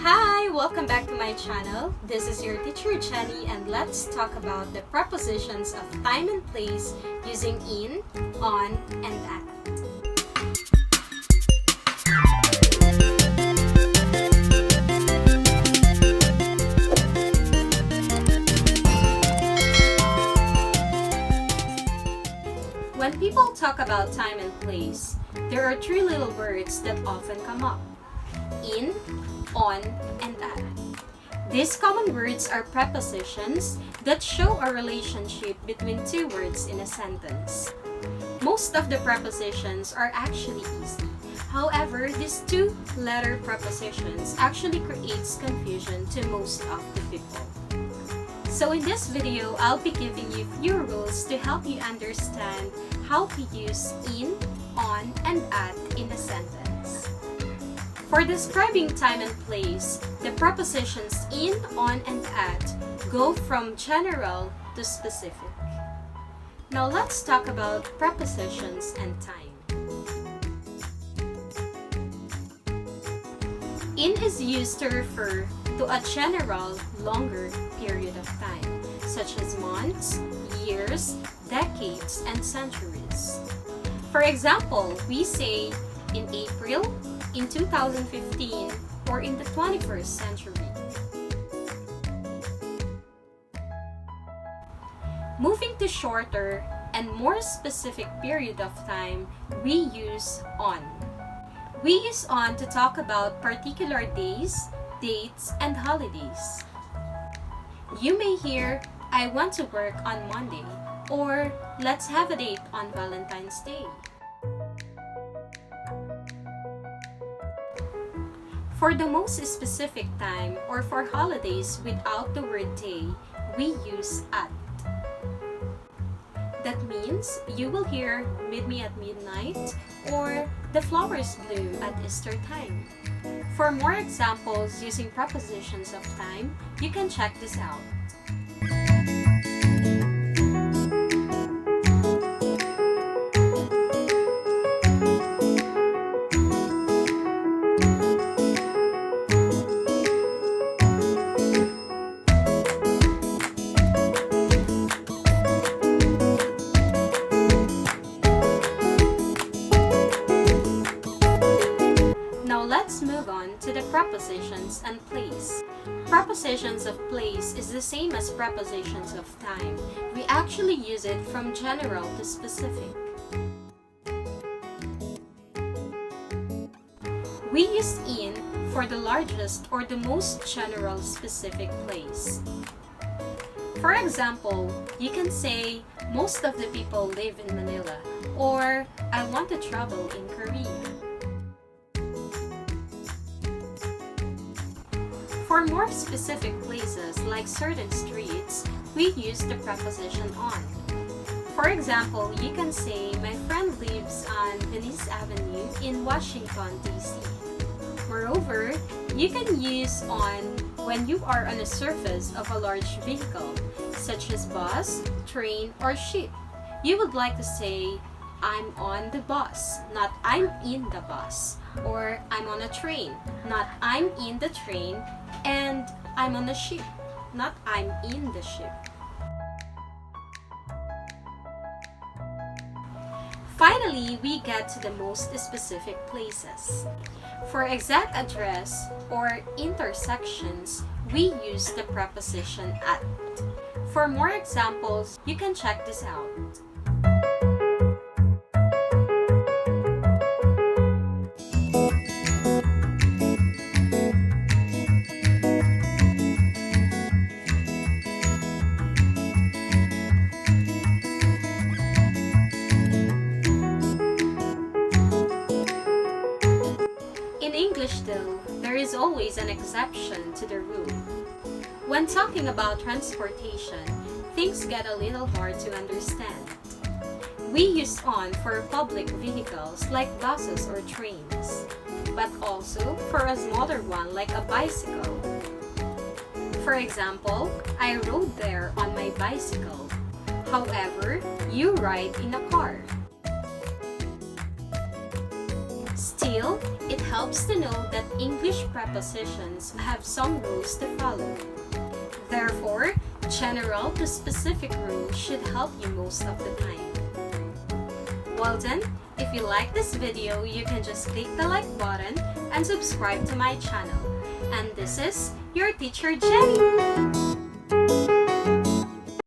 Hi! Welcome back to my channel. This is your teacher Jenny, and let's talk about the prepositions of time and place using in, on, and at. When people talk about time and place, there are three little words that often come up: in, on, and at. These common words are prepositions that show a relationship between two words in a sentence. Most of the prepositions are actually easy. However, these two-letter prepositions actually creates confusion to most of the people. So in this video, I'll be giving you few rules to help you understand how to use in, on, and at in a sentence. For describing time and place, the prepositions in, on, and at go from general to specific. Now let's talk about prepositions and time. In is used to refer to a general, longer period of time, such as months, years, decades, and centuries. For example, we say in April, in 2015, or in the 21st century. Moving to shorter and more specific period of time, we use on. We use on to talk about particular days, dates, and holidays. You may hear, "I want to work on Monday," or "Let's have a date on Valentine's Day." For the most specific time or for holidays without the word day, we use at. That means you will hear "Meet me at midnight" or "The flowers bloom at Easter time." For more examples using prepositions of time, you can check this out. Let's move on to the prepositions and place. Prepositions of place is the same as prepositions of time. We actually use it from general to specific. We use in for the largest or the most general specific place. For example, you can say, "Most of the people live in Manila," or "I want to travel in Korea." For more specific places like certain streets, we use the preposition on. For example, you can say, "My friend lives on Venice Avenue in Washington, D.C. Moreover, you can use on when you are on the surface of a large vehicle, such as bus, train, or ship. You would like to say, "I'm on the bus," not "I'm in the bus," or "I'm on a train," not "I'm in the train," and "I'm on a ship," not "I'm in the ship." Finally, we get to the most specific places. For exact address or intersections, we use the preposition at. For more examples, you can check this out. In English though, there is always an exception to the rule. When talking about transportation, things get a little hard to understand. We use on for public vehicles like buses or trains, but also for a smaller one like a bicycle. For example, "I rode there on my bicycle." However, you ride in a car. Still, it helps to know that English prepositions have some rules to follow. Therefore, general to specific rules should help you most of the time. Well then, if you like this video, you can just click the like button and subscribe to my channel. And this is your teacher Jenny.